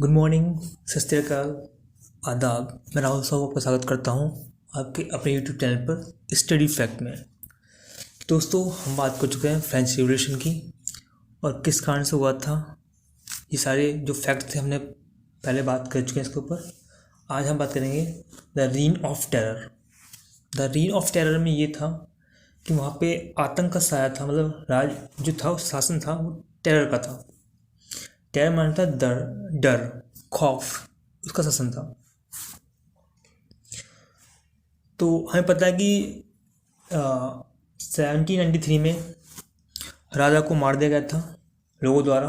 Good morning, सत श्री अकाल, आदाब। मैं राहुल साहब आपका स्वागत करता हूं आपके अपने यूट्यूब चैनल पर स्टडी फैक्ट में। दोस्तों, हम बात कर चुके हैं फ्रेंच रिवॉल्यूशन की और किस कारण से हुआ था। ये सारे जो फैक्ट थे हमने पहले बात कर चुके हैं इसके ऊपर। आज हम बात करेंगे the reign of terror. The reign of terror में ये था कि वहाँ पे आतंक का साया था, मतलब राज जो था, शासन था, वो टेरर का था। टेरर माना था डर, खौफ, उसका शासन था। तो हमें पता है कि 1793 में राजा को मार दिया गया था लोगों द्वारा।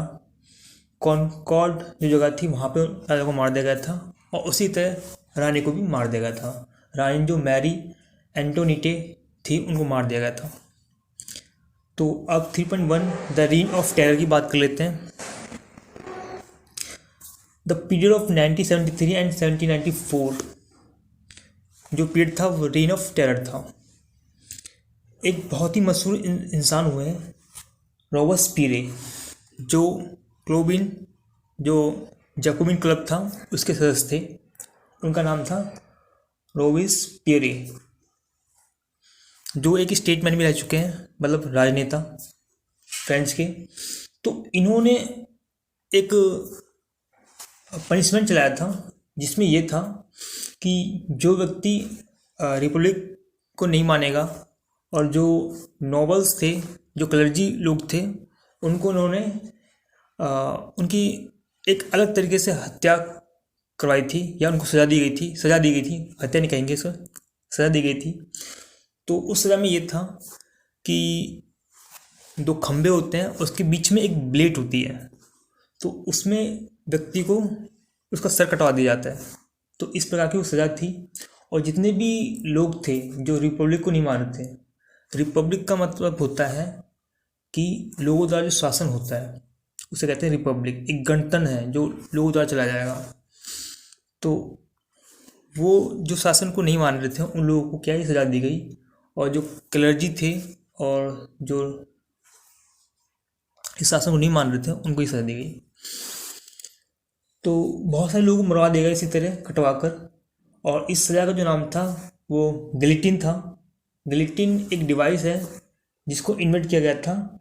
कॉनकॉर्ड जो जगह थी वहाँ पे राजा को मार दिया गया था और उसी तरह रानी को भी मार दिया गया था। रानी जो मैरी एंटोनीटे थी उनको मार दिया गया था। तो अब 3.1 द रीन ऑफ टेरर की बात कर लेते हैं। द पीरियड ऑफ 1973 एंड 1794 जो पीरियड था वो रीन ऑफ टेरर था। एक बहुत ही मशहूर इंसान हुए हैं रॉबespierre, जो क्लोबिन जो जैकोबिन क्लब था उसके सदस्य थे। उनका नाम था रॉबespierre, जो एक स्टेटमैन भी रह चुके हैं, मतलब राजनेता फ्रेंच के। तो इन्होंने एक पनिशमेंट चलाया था जिसमें यह था कि जो व्यक्ति रिपब्लिक को नहीं मानेगा और जो नॉबल्स थे, जो क्लर्जी लोग थे, उनको उन्होंने उनकी एक अलग तरीके से हत्या करवाई थी या उनको सज़ा दी गई थी। हत्या नहीं कहेंगे इसको, सज़ा दी गई थी। तो उस सज़ा में ये था कि दो खंबे होते हैं, उसके बीच में एक ब्लेड होती है, तो उसमें व्यक्ति को उसका सर कटवा दिया जाता है। तो इस प्रकार की वो सज़ा थी। और जितने भी लोग थे जो रिपब्लिक को नहीं मानते थे, रिपब्लिक का मतलब होता है कि लोगों द्वारा जो शासन होता है उसे कहते हैं रिपब्लिक। एक गणतंत्र है जो लोगों द्वारा चलाया जाएगा। तो वो जो शासन को नहीं मान रहे थे उन लोगों को क्या ही सज़ा दी गई, और जो क्लर्जी थे और जो इस शासन को नहीं मान रहे थे उनको ही सज़ा दी गई। तो बहुत सारे लोगों को मरवा दिया गया इसी तरह कटवा कर। और इस सज़ा का जो नाम था वो गिलिटिन था। गिलिटिन एक डिवाइस है जिसको इन्वेंट किया गया था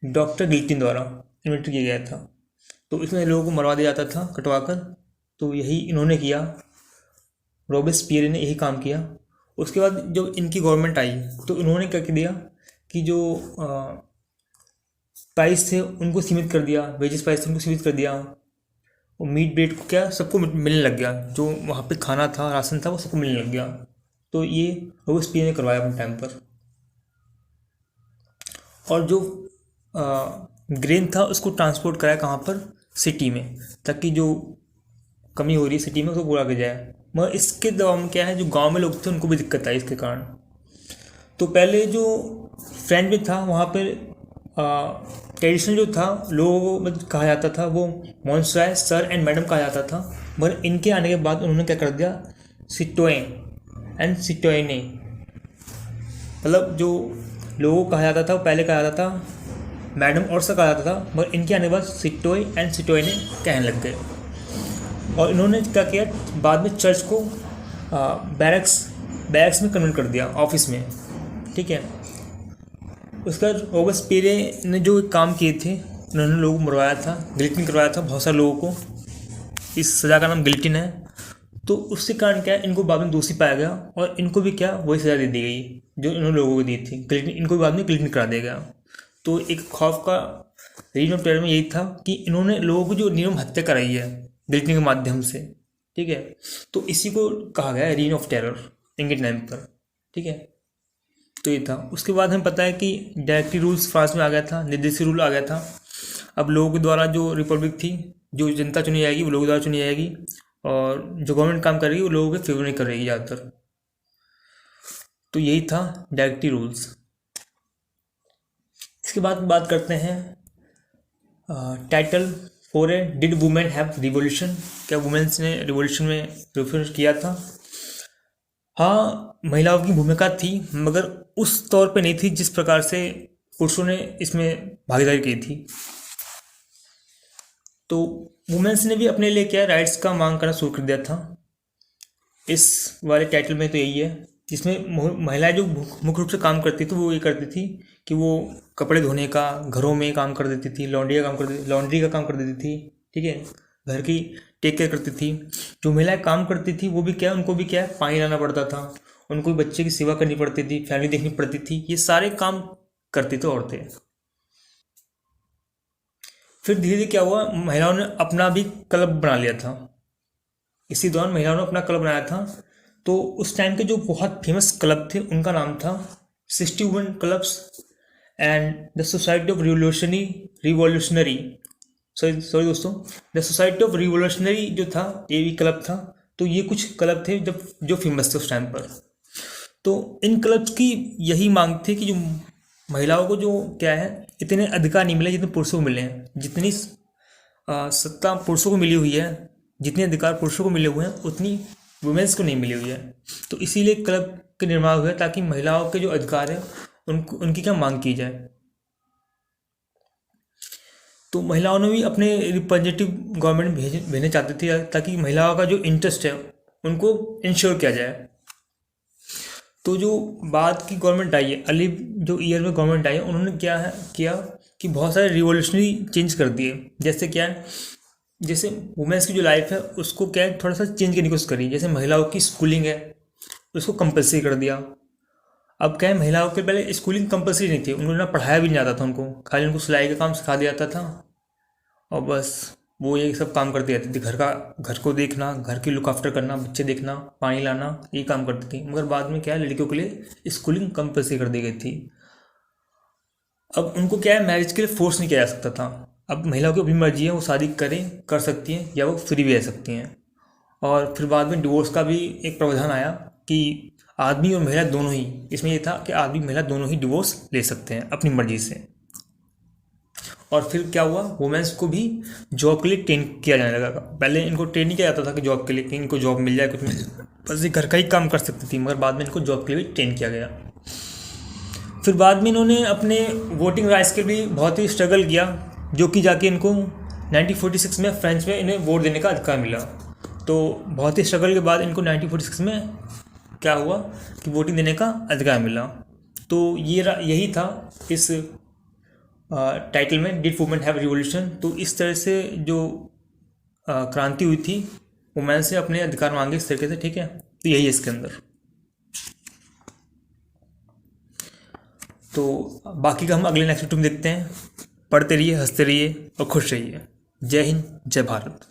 डॉक्टर गिलिटिन द्वारा इन्वेंट किया गया था। तो इसमें लोगों को मरवा दिया जाता था कटवा कर। तो यही इन्होंने किया, रॉबespierre ने यही काम किया। उसके बाद जो इनकी गवर्नमेंट आई तो इन्होंने क्या दिया कि जो प्राइस थे उनको सीमित कर दिया, वेजेस प्राइस थे उनको सीमित कर दिया। और मीट ब्रेड को क्या सबको मिलने लग गया, जो वहाँ पे खाना था, राशन था, वो सबको मिलने लग गया। तो ये रॉबespierre ने करवाया अपने टाइम पर। और जो ग्रेन था उसको ट्रांसपोर्ट कराया कहाँ पर, सिटी में, ताकि जो कमी हो रही है सिटी में उसको पूरा किया जाए। मगर इसके दबाव में क्या है, जो गांव में लोग थे उनको भी दिक्कत आई इसके कारण। तो पहले जो फ्रेंच में था वहाँ पर ट्रेडिशनल जो था लोगों को मतलब कहा जाता था वो मॉन्स्ट्राय, सर एंड मैडम कहा जाता था। मगर इनके आने के बाद उन्होंने क्या कर दिया, सिटोयन एंड सिटोयने, मतलब जो लोगों को कहा जाता था वो पहले कहा जाता था मैडम और सर कहा जाता था, मगर इनके आने के बाद सिटोय एंड सिटोयने कहने लग गए। और इन्होंने क्या किया, बाद में चर्च को बैरक्स में कन्वर्ट कर दिया, ऑफिस में। ठीक है। उसका रॉबespierre ने जो काम किए थे, उन्होंने लोगों को मरवाया था, गिल्टिन करवाया था बहुत सारे लोगों को। इस सज़ा का नाम गिल्टिन है। तो उसके कारण क्या है, इनको बाद में दोषी पाया गया और इनको भी क्या वही सज़ा दे दी गई जो इन्होंने लोगों को दी थी। गिल्टिन इनको भी बाद में गिल्टिन करा दिया गया। तो एक खौफ का रीजन ऑफ टेरर में यही था कि इन्होंने लोगों को जो निर्मम हत्या कराई है गिल्टिन के माध्यम से। ठीक है। तो इसी को कहा गया है रीन ऑफ टेरर इनके टाइम पर। ठीक है। तो ये था। उसके बाद हमें पता है कि डायरेक्टरी रूल्स फ्रांस में आ गया था, निर्देशी रूल आ गया था। अब लोगों के द्वारा जो रिपब्लिक थी, जो जनता चुनी जाएगी वो लोगों द्वारा चुनी जाएगी, और जो गवर्नमेंट काम करेगी वो लोगों के फेवर नहीं करेगी ज़्यादातर। तो यही था डायरेक्टरी रूल्स। इसके बाद बात करते हैं टाइटल 4 है, डिड वुमेन हैव रिवोल्यूशन, क्या वुमेन्स ने रिवोल्यूशन में रिवोल्यूशन किया था। हाँ, महिलाओं की भूमिका थी, मगर उस तौर पे नहीं थी जिस प्रकार से पुरुषों ने इसमें भागीदारी की थी। तो वुमेन्स ने भी अपने लिए क्या राइट्स का मांग करना शुरू कर दिया था। इस वाले टाइटल में तो यही है, जिसमें महिलाएं जो मुख्य रूप से काम करती थी वो ये करती थी कि वो कपड़े धोने का, घरों में काम कर देती थी, लॉन्ड्री का काम कर देती थी, ठीक है, घर की टेक केयर करती थी। जो महिलाएं काम करती थी वो भी क्या, उनको भी क्या है, पानी लाना पड़ता था, उनको भी बच्चे की सेवा करनी पड़ती थी, फैमिली देखनी पड़ती थी, ये सारे काम करती थी औरतें। फिर धीरे धीरे क्या हुआ, महिलाओं ने अपना भी क्लब बना लिया था। इसी दौरान महिलाओं ने अपना क्लब बनाया था। तो उस टाइम के जो बहुत फेमस क्लब थे उनका नाम था 61 clubs and the society of revolutionary sorry sorry दोस्तों, द सोसाइटी ऑफ रिवोल्यूशनरी जो था ये भी क्लब था। तो ये कुछ क्लब थे जब जो फेमस थे उस टाइम पर। तो इन क्लब्स की यही मांग थी कि जो महिलाओं को जो क्या है इतने अधिकार नहीं मिले जितने पुरुषों को मिले हैं, जितनी सत्ता पुरुषों को मिली हुई है, जितने अधिकार पुरुषों को मिले हुए हैं उतनी वुमेन्स को नहीं मिली हुई है। तो इसीलिए क्लब के निर्माण हुए ताकि महिलाओं के जो अधिकार है उनकी क्या मांग की जाए। तो महिलाओं ने भी अपने रिप्रेजेंटेटिव गवर्नमेंट भेजने चाहते थे ताकि महिलाओं का जो इंटरेस्ट है उनको इंश्योर किया जाए। तो जो बाद की गवर्नमेंट आई है, अली जो ईयर में गवर्नमेंट आई है, उन्होंने क्या है किया कि बहुत सारे रिवोल्यूशनरी चेंज कर दिए। जैसे क्या है, जैसे वुमेन्स की जो लाइफ है उसको क्या है थोड़ा सा चेंज करने की कोशिश करी। जैसे महिलाओं की स्कूलिंग है उसको कंपलसरी कर दिया। अब क्या है, महिलाओं के पहले स्कूलिंग कंपलसरी नहीं थी, उन्होंने पढ़ाया भी नहीं जाता था, उनको खाली उनको सिलाई का काम सिखा दिया जाता था और बस वो ये सब काम करती रहती थी। घर को देखना, घर की लुक आफ्टर करना, बच्चे देखना, पानी लाना, ये काम करती थी। मगर बाद में क्या है, लड़कियों के लिए स्कूलिंग कंपलसरी कर दी गई थी। अब उनको क्या है, मैरिज के लिए फोर्स नहीं किया जा सकता था। अब महिलाओं की अपनी मर्जी है, वो शादी करें, कर सकती हैं या वो फ्री भी रह सकती हैं। और फिर बाद में डिवोर्स का भी एक प्रावधान आया कि आदमी और महिला दोनों ही, इसमें ये था कि आदमी महिला दोनों ही डिवोर्स ले सकते हैं अपनी मर्जी से। और फिर क्या हुआ, वुमेन्स को भी जॉब के लिए ट्रेन किया जाने लगा। पहले इनको ट्रेन नहीं किया जाता था कि जॉब के लिए, कि इनको जॉब मिल जाए कुछ मिल जाए, बस ये घर का ही काम कर सकती थी। मगर बाद में इनको जॉब के लिए भी ट्रेन किया गया। फिर बाद में इन्होंने अपने वोटिंग राइट्स के लिए बहुत ही स्ट्रगल किया, जो कि जाके इनको 1946 में फ्रेंच में इन्हें वोट देने का अधिकार मिला। तो बहुत ही स्ट्रगल के बाद इनको 1946 में क्या हुआ कि वोटिंग देने का अधिकार मिला। तो यही था इस टाइटल में, डिड वुमेन हैव रिवोल्यूशन। तो इस तरह से जो क्रांति हुई थी, वुमेन से अपने अधिकार मांगे इस तरीके से, ठीक है। तो यही है इसके अंदर। तो बाकी का हम अगले नेक्स्ट वीडियो में देखते हैं। पढ़ते रहिए, हंसते रहिए और खुश रहिए। जय हिंद, जय भारत।